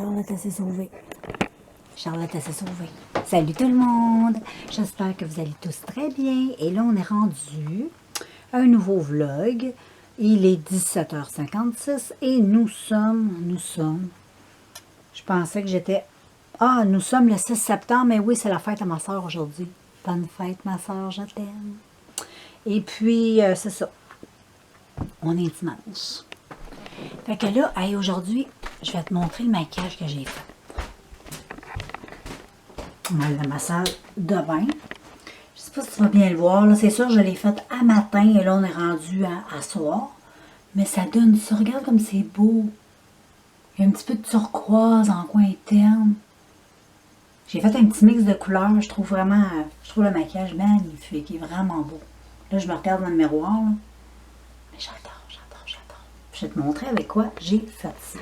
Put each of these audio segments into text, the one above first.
Charlotte s'est sauvée. Charlotte s'est sauvée. Salut tout le monde! J'espère que vous allez tous très bien. Et là, on est rendu à un nouveau vlog. Il est 17h56 et nous sommes... Je pensais que j'étais... Ah, nous sommes le 6 septembre, mais oui, c'est la fête à ma soeur aujourd'hui. Bonne fête, ma soeur, je t'aime. Et puis, c'est ça. On est dimanche. Fait que là, hey, aujourd'hui, je vais te montrer le maquillage que j'ai fait. Dans ma salle de bain. Je sais pas si tu vas bien le voir. Là, c'est sûr, je l'ai fait à matin et là, on est rendu à soir. Mais ça donne ça. Regarde comme c'est beau. Il y a un petit peu de turquoise en coin interne. J'ai fait un petit mix de couleurs. Je trouve le maquillage magnifique. Il est vraiment beau. Là, je me regarde dans le miroir. Là. Mais j'adore. Je vais te montrer avec quoi j'ai fait ça.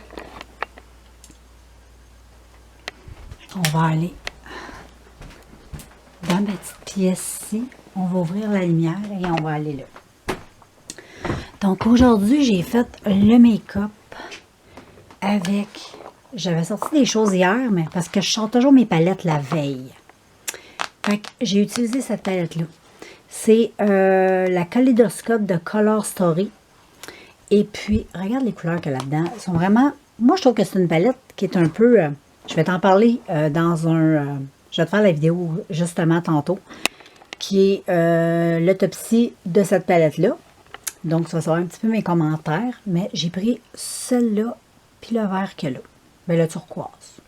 On va aller dans ma petite pièce ici. On va ouvrir la lumière et on va aller là. Donc aujourd'hui, j'ai fait le make-up avec... J'avais sorti des choses hier, mais parce que je sors toujours mes palettes la veille. Fait que j'ai utilisé cette palette-là. C'est la Kaleidoscope de Color Story. Et puis, regarde les couleurs qu'il y a là-dedans. Elles sont vraiment... Moi, je trouve que c'est une palette qui est un peu... je vais t'en parler dans un... je vais te faire la vidéo, justement, tantôt. Qui est l'autopsie de cette palette-là. Donc, ça va savoir un petit peu mes commentaires. Mais j'ai pris celle-là, puis le vert que là. Ben, le turquoise.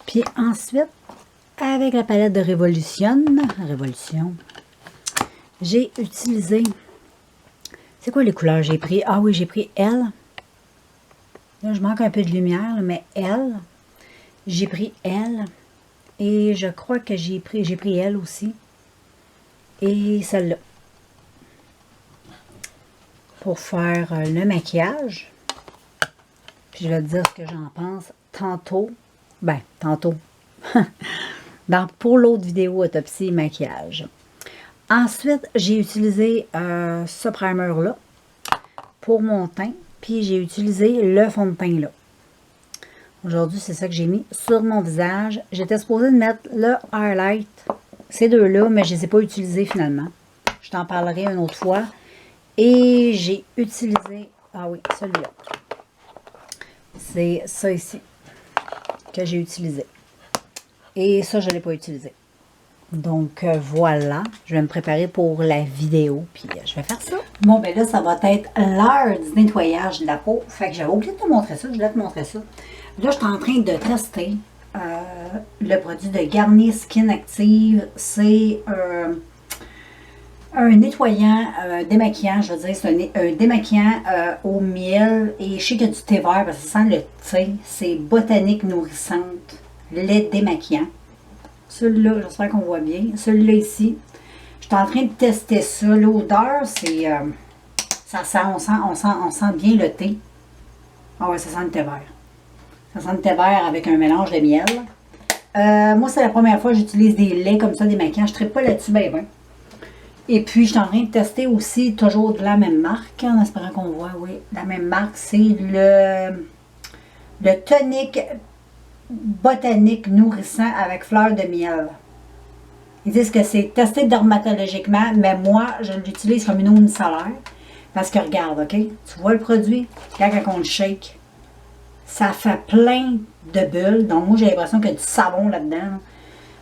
Puis ensuite, avec la palette de Révolution, j'ai utilisé... C'est quoi les couleurs j'ai pris? Ah oui, j'ai pris L. Là, je manque un peu de lumière, mais L. J'ai pris L. Et je crois que j'ai pris L aussi. Et celle-là. Pour faire le maquillage. Puis je vais te dire ce que j'en pense tantôt. Ben, tantôt. Pour l'autre vidéo autopsie maquillage. Ensuite, j'ai utilisé ce primer-là pour mon teint. Puis, j'ai utilisé le fond de teint-là. Aujourd'hui, c'est ça que j'ai mis sur mon visage. J'étais supposée de mettre le highlight, ces deux-là, mais je ne les ai pas utilisés finalement. Je t'en parlerai une autre fois. Et j'ai utilisé... Ah oui, celui-là. C'est ça ici que j'ai utilisé. Et ça, je ne l'ai pas utilisé. Donc, voilà. Je vais me préparer pour la vidéo. Puis, je vais faire ça. Bon, ben là, ça va être l'heure du nettoyage de la peau. Fait que j'avais oublié de te montrer ça. Je voulais te montrer ça. Là, je suis en train de tester le produit de Garnier Skin Active. C'est un nettoyant démaquillant. Je veux dire, c'est un démaquillant au miel. Et je sais qu'il y a du thé vert parce que ça sent le thé. C'est botanique nourrissante. Lait démaquillant. Celui-là, j'espère qu'on voit bien. Celui-là ici, je suis en train de tester ça. L'odeur, c'est... ça sent, on sent bien le thé. Ah ouais, ça sent le thé vert. Ça sent le thé vert avec un mélange de miel. Moi, c'est la première fois que j'utilise des laits comme ça, des maquillages. Je ne tripe pas là-dessus, ben. Et puis, je suis en train de tester aussi toujours de la même marque, en espérant qu'on voit, oui, la même marque. C'est le tonique botanique nourrissant avec fleurs de miel. Ils disent que c'est testé dermatologiquement, mais moi, je l'utilise comme une eau micellaire. Parce que regarde, OK? Tu vois le produit? Quand on le shake, ça fait plein de bulles. Donc, moi, j'ai l'impression qu'il y a du savon là-dedans.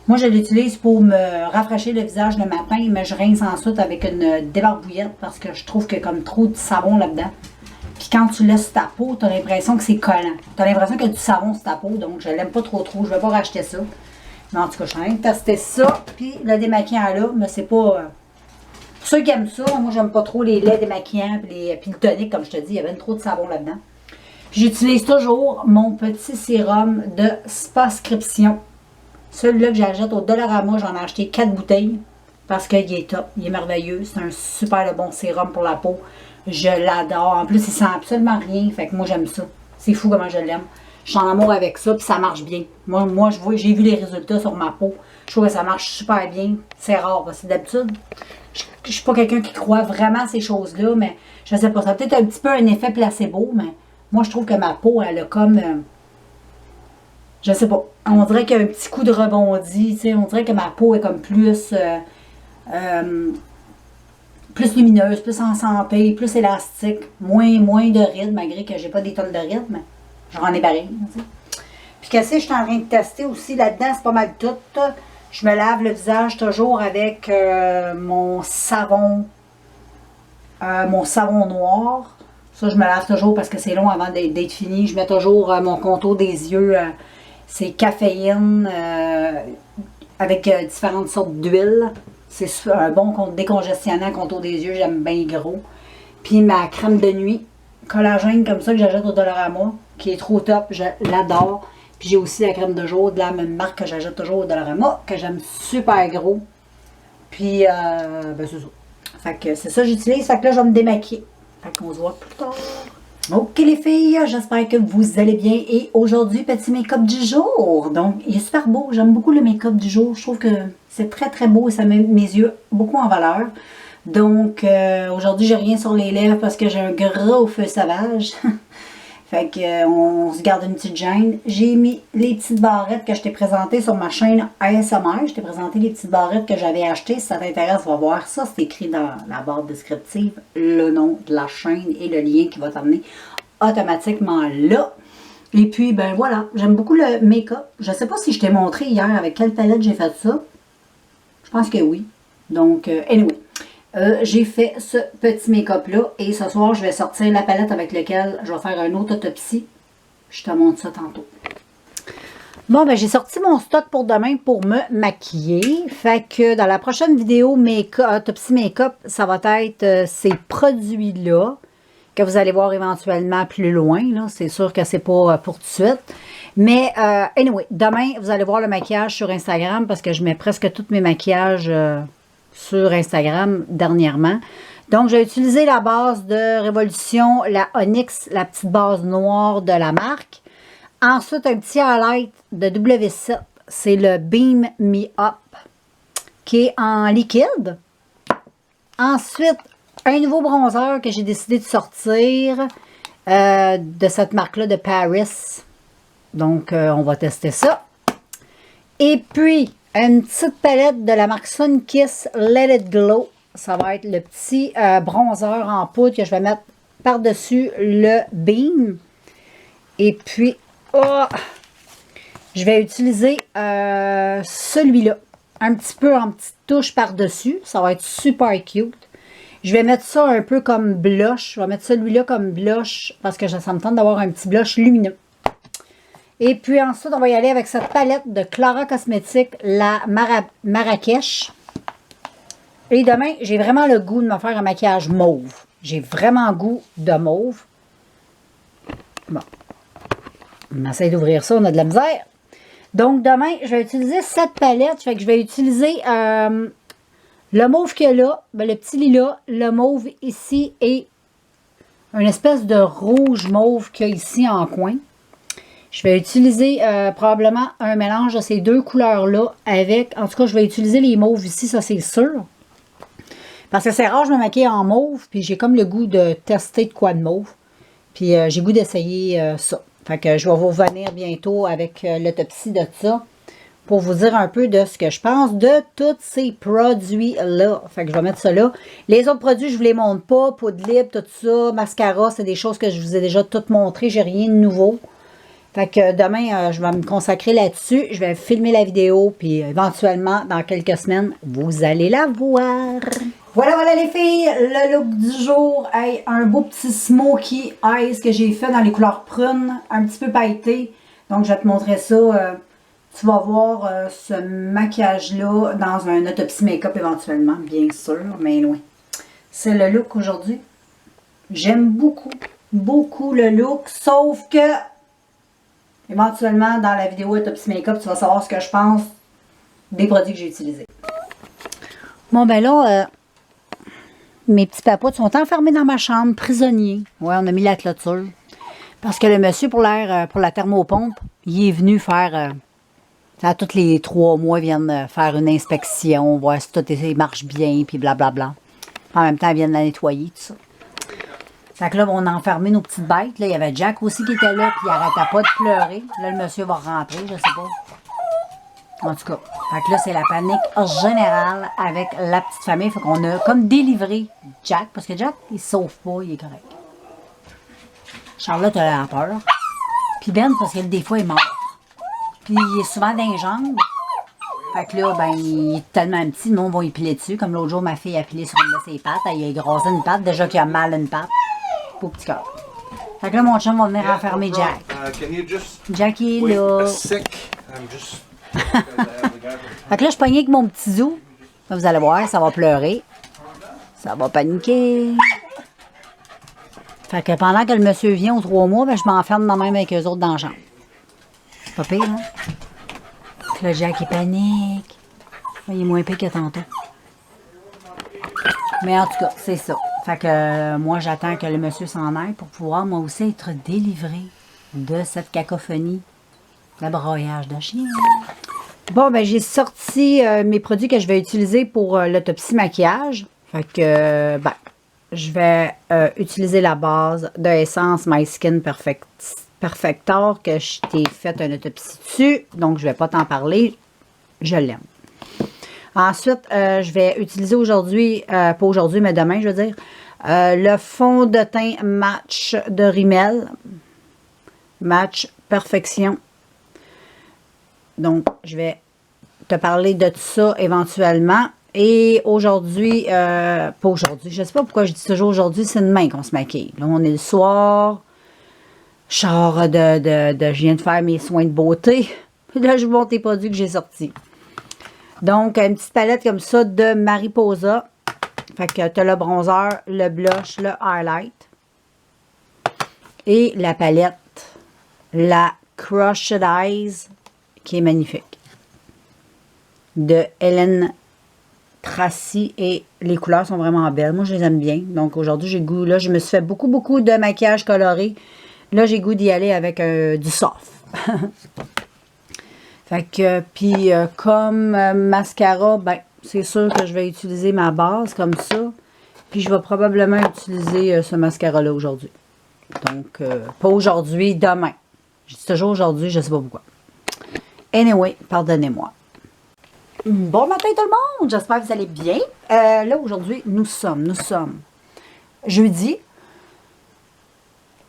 Moi, je l'utilise pour me rafraîchir le visage le matin, mais je rince ensuite avec une débarbouillette parce que je trouve qu'il y a comme trop de savon là-dedans. Puis quand tu laisses ta peau, tu as l'impression que c'est collant. Tu as l'impression qu'il y a du savon sur ta peau, donc je l'aime pas trop. Je ne vais pas racheter ça. Mais en tout cas, je suis en train de tester ça. Puis le démaquillant là, mais c'est pas... Pour ceux qui aiment ça, moi j'aime pas trop les laits démaquillants puis le tonique, comme je te dis, il y avait trop de savon là-dedans. J'utilise toujours mon petit sérum de Spascription. Celui-là que j'achète au Dollarama, j'en ai acheté 4 bouteilles. Parce qu'il est top, il est merveilleux. C'est un super bon sérum pour la peau. Je l'adore. En plus, il sent absolument rien. Fait que moi, j'aime ça. C'est fou comment je l'aime. Je suis en amour avec ça, puis ça marche bien. Moi j'ai vu les résultats sur ma peau. Je trouve que ça marche super bien. C'est rare, parce que d'habitude, je ne suis pas quelqu'un qui croit vraiment à ces choses-là, mais je sais pas. Ça a peut-être un petit peu un effet placebo, mais moi, je trouve que ma peau, elle a comme... Je sais pas. On dirait qu'il y a un petit coup de rebondi. On dirait que ma peau est comme plus lumineuse, plus en santé, plus élastique, moins de rides, malgré que j'ai pas des tonnes de rides, mais j'en ai pareil. Puis qu'est-ce que je suis en train de tester aussi là-dedans, c'est pas mal tout. Je me lave le visage toujours avec mon savon noir. Ça, je me lave toujours parce que c'est long avant d'être fini. Je mets toujours mon contour des yeux, c'est caféine avec différentes sortes d'huile. C'est un bon décongestionnant contour des yeux, j'aime bien gros. Puis ma crème de nuit, collagène comme ça que j'achète au Dollarama, qui est trop top, je l'adore. Puis j'ai aussi la crème de jour de la même marque que j'achète toujours au Dollarama, que j'aime super gros. Puis, ben c'est ça. Fait que c'est ça que j'utilise, fait que là je vais me démaquiller. Fait qu'on se voit plus tard. Ok les filles, j'espère que vous allez bien. Et aujourd'hui, petit make-up du jour. Donc, il est super beau. J'aime beaucoup le make-up du jour. Je trouve que c'est très très beau et ça met mes yeux beaucoup en valeur. Donc, aujourd'hui, j'ai rien sur les lèvres parce que j'ai un gros feu sauvage. Fait qu'on se garde une petite gêne. J'ai mis les petites barrettes que je t'ai présentées sur ma chaîne ASMR. Je t'ai présenté les petites barrettes que j'avais achetées. Si ça t'intéresse, va voir ça. C'est écrit dans la barre descriptive, le nom de la chaîne et le lien qui va t'amener automatiquement là. Et puis, ben voilà, j'aime beaucoup le make-up. Je ne sais pas si je t'ai montré hier avec quelle palette j'ai fait ça. Je pense que oui. Donc, anyway. J'ai fait ce petit make-up-là et ce soir, je vais sortir la palette avec laquelle je vais faire une autre autopsie. Je te montre ça tantôt. Bon, ben j'ai sorti mon stock pour demain pour me maquiller. Fait que dans la prochaine vidéo autopsie make-up, ça va être ces produits-là que vous allez voir éventuellement plus loin. C'est sûr que c'est pas pour tout de suite. Mais, anyway, demain, vous allez voir le maquillage sur Instagram parce que je mets presque tous mes maquillages sur Instagram dernièrement. Donc, j'ai utilisé la base de Révolution, la Onyx, la petite base noire de la marque. Ensuite, un petit highlight de W7, c'est le Beam Me Up, qui est en liquide. Ensuite, un nouveau bronzer que j'ai décidé de sortir de cette marque-là de Paris. Donc, on va tester ça. Et puis, une petite palette de la marque Sunkist Let It Glow. Ça va être le petit bronzer en poudre que je vais mettre par-dessus le Beam. Et puis, je vais utiliser celui-là. Un petit peu en petite touche par-dessus. Ça va être super cute. Je vais mettre ça un peu comme blush. Je vais mettre celui-là comme blush parce que ça me tente d'avoir un petit blush lumineux. Et puis ensuite, on va y aller avec cette palette de Clara Cosmetics, la Marrakech. Et demain, j'ai vraiment le goût de me faire un maquillage mauve. J'ai vraiment goût de mauve. Bon. On essaie d'ouvrir ça, on a de la misère. Donc demain, je vais utiliser cette palette. Fait que je vais utiliser le mauve qu'il y a là, ben, le petit lilas, le mauve ici et une espèce de rouge mauve qu'il y a ici en coin. Je vais utiliser probablement un mélange de ces deux couleurs-là avec, en tout cas, je vais utiliser les mauves ici, ça c'est sûr. Parce que c'est rare, je me maquille en mauve, puis j'ai comme le goût de tester de quoi de mauve. Puis j'ai le goût d'essayer ça. Fait que je vais vous revenir bientôt avec l'autopsie de ça pour vous dire un peu de ce que je pense de tous ces produits-là. Fait que je vais mettre ça là. Les autres produits, je ne vous les montre pas. Poudre libre, tout ça, mascara, c'est des choses que je vous ai déjà toutes montrées. J'ai rien de nouveau. Fait que demain, je vais me consacrer là-dessus. Je vais filmer la vidéo, puis éventuellement, dans quelques semaines, vous allez la voir. Voilà les filles, le look du jour. Hey, un beau petit smoky eyes que j'ai fait dans les couleurs prunes, un petit peu pailleté. Donc, je vais te montrer ça. Tu vas voir ce maquillage-là dans un autopsie make-up éventuellement, bien sûr, mais loin. C'est le look aujourd'hui. J'aime beaucoup le look, sauf que éventuellement, dans la vidéo autopsie make-up, tu vas savoir ce que je pense des produits que j'ai utilisés. Bon, ben là, mes petits papoutes sont enfermés dans ma chambre, prisonniers. Ouais, on a mis la clôture. Parce que le monsieur pour la thermopompe, il est venu faire... à tous les 3 mois, ils viennent faire une inspection, voir si tout marche bien, puis blablabla. En même temps, ils viennent la nettoyer, tout ça. Fait que là, on a enfermé nos petites bêtes. Là, il y avait Jack aussi qui était là, puis il arrêtait pas de pleurer. Là, le monsieur va rentrer, je sais pas. En tout cas, fait que là, c'est la panique générale avec la petite famille. Fait qu'on a comme délivré Jack, parce que Jack, il se sauve pas, il est correct. Charlotte a la peur. Puis Ben, parce que des fois, il est mort. Puis il est souvent dans les jambes. Fait que là, ben, il est tellement petit, le monde va y piler dessus. Comme l'autre jour, ma fille a pilé sur une de ses pattes. Elle a égrasé une patte, déjà qu'il a mal à une patte. Pour petit cœur. Fait que là, mon chum va venir enfermer Jack. Jack est là. Fait que là, je pognais avec mon petit zoo. Là, vous allez voir, ça va pleurer. Ça va paniquer. Fait que pendant que le monsieur vient aux 3 mois, ben, je m'enferme de même avec eux autres dans la chambre. C'est pas pire, hein? Puis là, Jack, il panique. Il est moins pire que tantôt. Mais en tout cas, c'est ça. Fait que moi, j'attends que le monsieur s'en aille pour pouvoir, moi aussi, être délivrée de cette cacophonie de broyage de chien. Bon, ben j'ai sorti mes produits que je vais utiliser pour l'autopsie maquillage. Fait que, ben, je vais utiliser la base de Essence My Skin Perfector que je t'ai fait une autopsie dessus. Donc, je ne vais pas t'en parler. Je l'aime. Ensuite, je vais utiliser aujourd'hui, pas aujourd'hui, mais demain, je veux dire, le fond de teint Match de Rimmel. Match Perfection. Donc, je vais te parler de tout ça éventuellement. Et aujourd'hui, pas aujourd'hui, je ne sais pas pourquoi je dis toujours aujourd'hui, c'est demain qu'on se maquille. Là, on est le soir. Je viens de faire mes soins de beauté. Puis là, je vous montre les produits que j'ai sortis. Donc, une petite palette comme ça de Mariposa. Fait que tu as le bronzer, le blush, le highlight. Et la palette, la Crushed Eyes, qui est magnifique. De Hélène Tracy. Et les couleurs sont vraiment belles. Moi, je les aime bien. Donc, aujourd'hui, j'ai goût. Là, je me suis fait beaucoup de maquillage coloré. Là, j'ai goût d'y aller avec du soft. Fait que, puis comme mascara, ben, c'est sûr que je vais utiliser ma base comme ça. Puis je vais probablement utiliser ce mascara-là aujourd'hui. Donc, pas aujourd'hui, demain. Je dis toujours aujourd'hui, je ne sais pas pourquoi. Anyway, pardonnez-moi. Bon matin tout le monde, j'espère que vous allez bien. Là, aujourd'hui, nous sommes jeudi.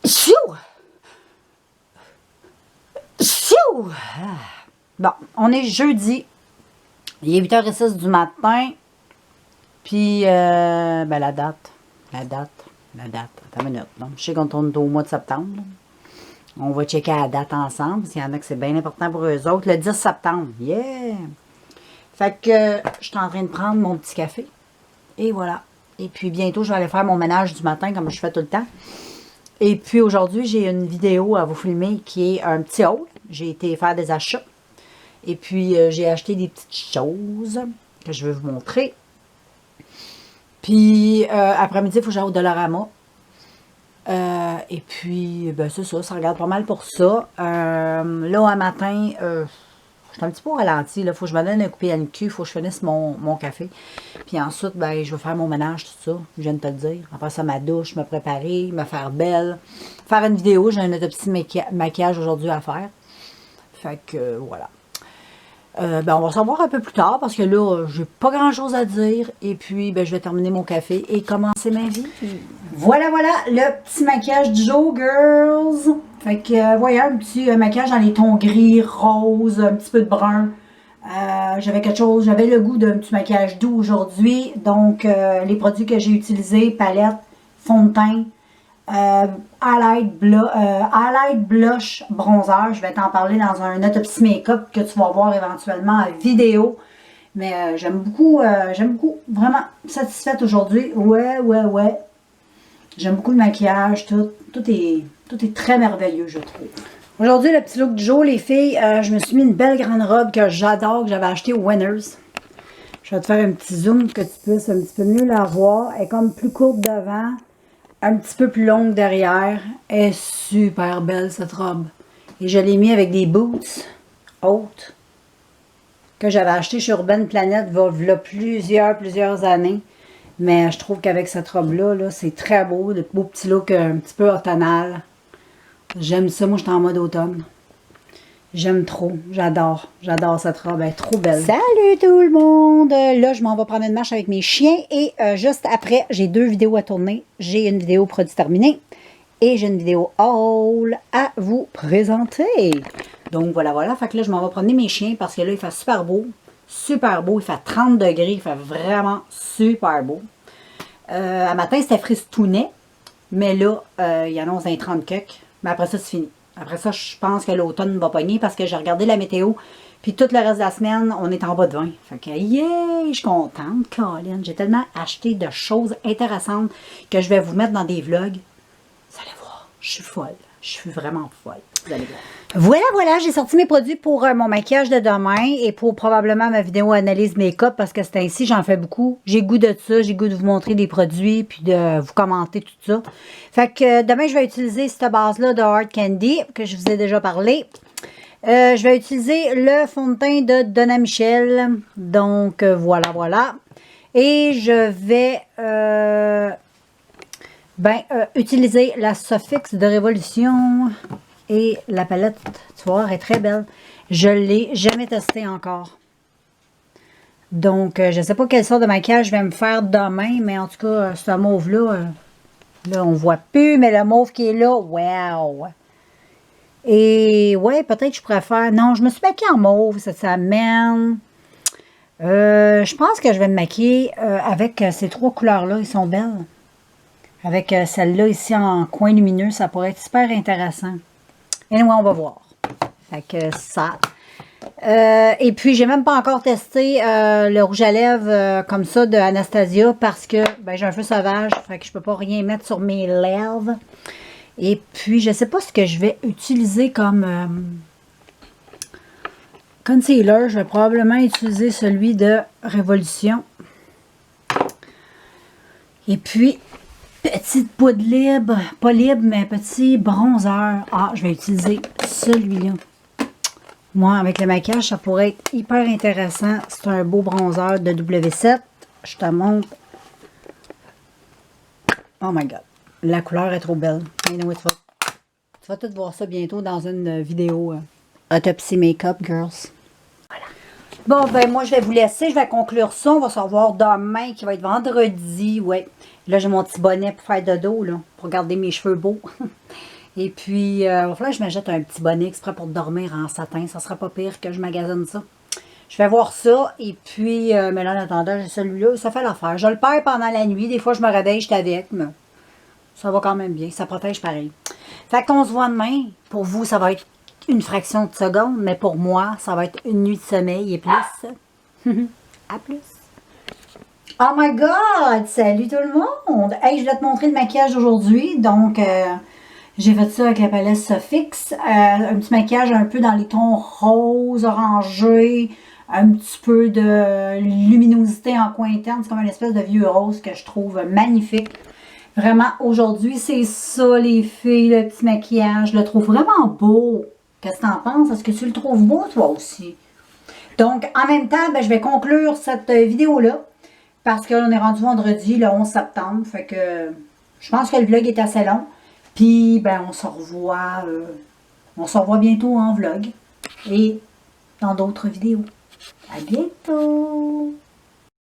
Chou! Chou! Bon, on est jeudi. Il est 8h06 du matin. Puis, ben la date. Attends une minute. Donc, je sais qu'on tourne au mois de septembre. Là. On va checker la date ensemble, parce qu'il y en a que c'est bien important pour eux autres. Le 10 septembre. Yeah! Fait que, je suis en train de prendre mon petit café. Et voilà. Et puis, bientôt, je vais aller faire mon ménage du matin, comme je fais tout le temps. Et puis, aujourd'hui, j'ai une vidéo à vous filmer qui est un petit haul. J'ai été faire des achats. Et puis, j'ai acheté des petites choses que je vais vous montrer. Puis, après-midi, il faut que j'aille au Dollarama. Et puis, ben c'est ça regarde pas mal pour ça. Là, un matin, je suis un petit peu au ralenti. Il faut que je me donne un coupé à une cul. Il faut que je finisse mon café. Puis ensuite, ben, je vais faire mon ménage, tout ça. Je viens de te le dire. Après ça, ma douche, me préparer, me faire belle. Faire une vidéo. J'ai un autopsie maquillage aujourd'hui à faire. Fait que, voilà. Ben, on va s'en voir un peu plus tard parce que là, j'ai pas grand chose à dire. Et puis, ben, je vais terminer mon café et commencer ma vie. Voilà, le petit maquillage du jour, girls. Fait que, voyez, un petit maquillage dans les tons gris, rose, un petit peu de brun. J'avais le goût d'un petit maquillage doux aujourd'hui. Donc, les produits que j'ai utilisés, palette, fond de teint, highlight, blush, bronzer. Je vais t'en parler dans un autopsie make-up que tu vas voir éventuellement en vidéo. Mais j'aime beaucoup, vraiment satisfaite aujourd'hui. Ouais. J'aime beaucoup le maquillage, tout est très merveilleux, je trouve. Aujourd'hui, le petit look du jour, les filles, je me suis mis une belle grande robe que j'adore, que j'avais achetée au Winners. Je vais te faire un petit zoom que tu puisses un petit peu mieux la voir. Elle est comme plus courte devant. Un petit peu plus longue derrière. Elle est super belle, cette robe. Et je l'ai mis avec des boots hautes que j'avais acheté chez Urban Planet il y a plusieurs années. Mais je trouve qu'avec cette robe-là, là, c'est très beau. Le beau petit look un petit peu automnal. J'aime ça. Moi, je suis en mode automne. J'aime trop. J'adore. J'adore cette robe. Elle est trop belle. Salut tout le monde! Là, je m'en vais prendre une marche avec mes chiens. Et juste après, j'ai 2 vidéos à tourner. J'ai une vidéo produit terminé. Et j'ai une vidéo haul à vous présenter. Donc, voilà, voilà. Fait que là, je m'en vais promener mes chiens parce que là, il fait super beau. Super beau. Il fait 30 degrés. Il fait vraiment super beau. À matin, c'était fristounet. Mais là, il annonce un 30 cucs. Mais après ça, c'est fini. Après ça, je pense que l'automne va pogner parce que j'ai regardé la météo. Puis tout le reste de la semaine, on est en bas de 20. Fait que, yeah, je suis contente, Colin. J'ai tellement acheté de choses intéressantes que je vais vous mettre dans des vlogs. Vous allez voir, je suis folle. Je suis vraiment folle. Vous allez voir. Voilà, voilà, j'ai sorti mes produits pour mon maquillage de demain et pour probablement ma vidéo analyse make-up parce que c'est ainsi, j'en fais beaucoup. J'ai goût de ça, j'ai goût de vous montrer des produits puis de vous commenter tout ça. Fait que demain, je vais utiliser cette base-là de Hard Candy que je vous ai déjà parlé. Je vais utiliser le fond de teint de Donna Michel. Donc, voilà, voilà. Et je vais utiliser la Sofix de Révolution. Et la palette, tu vois, est très belle. Je ne l'ai jamais testée encore. Donc, je ne sais pas quelle sorte de maquillage je vais me faire demain, mais en tout cas, ce mauve-là, là, on ne voit plus, mais le mauve qui est là, wow! Et ouais, peut-être je préfère... Non, je me suis maquillée en mauve cette semaine. Je pense que je vais me maquiller avec ces 3 couleurs-là. Ils sont belles. Avec celle-là ici en coin lumineux, ça pourrait être super intéressant. Et anyway, on va voir. Fait que ça. Et puis, j'ai même pas encore testé le rouge à lèvres comme ça de Anastasia parce que ben, j'ai un feu sauvage. Fait que je peux pas rien mettre sur mes lèvres. Et puis, je sais pas ce que je vais utiliser comme concealer. Je vais probablement utiliser celui de Révolution. Et puis, petite poudre libre, pas libre, mais petit bronzer. Ah, je vais utiliser celui-là. Moi, avec le maquillage, ça pourrait être hyper intéressant. C'est un beau bronzer de W7. Je te montre. Oh my God. La couleur est trop belle. Anyway, tu vas tout voir ça bientôt dans une vidéo Autopsy Makeup Girls. Voilà. Bon, ben moi, je vais vous laisser. Je vais conclure ça. On va se revoir demain, qui va être vendredi. Ouais. Là, j'ai mon petit bonnet pour faire de dos, là, pour garder mes cheveux beaux. Et puis, il va falloir que je m'achète un petit bonnet exprès pour dormir en satin. Ça sera pas pire que je magasine ça. Je vais voir ça. Et puis, mais là, en attendant, j'ai celui-là. Ça fait l'affaire. Je le perds pendant la nuit. Des fois, je me réveille, je suis avec, mais ça va quand même bien. Ça protège pareil. Fait qu'on se voit demain. Pour vous, ça va être une fraction de seconde. Mais pour moi, ça va être une nuit de sommeil et plus. À plus. Oh my God! Salut tout le monde! Hey, je voulais te montrer le maquillage d'aujourd'hui. Donc, j'ai fait ça avec la palette Sofix. Un petit maquillage un peu dans les tons roses, orangés. Un petit peu de luminosité en coin interne. C'est comme une espèce de vieux rose que je trouve magnifique. Vraiment, aujourd'hui, c'est ça les filles, le petit maquillage. Je le trouve vraiment beau. Qu'est-ce que tu en penses? Est-ce que tu le trouves beau toi aussi? Donc, en même temps, ben, je vais conclure cette vidéo-là. Parce qu'on est rendu vendredi, le 11 septembre. Fait que je pense que le vlog est assez long. Puis, ben, on se revoit bientôt en vlog. Et dans d'autres vidéos. À bientôt!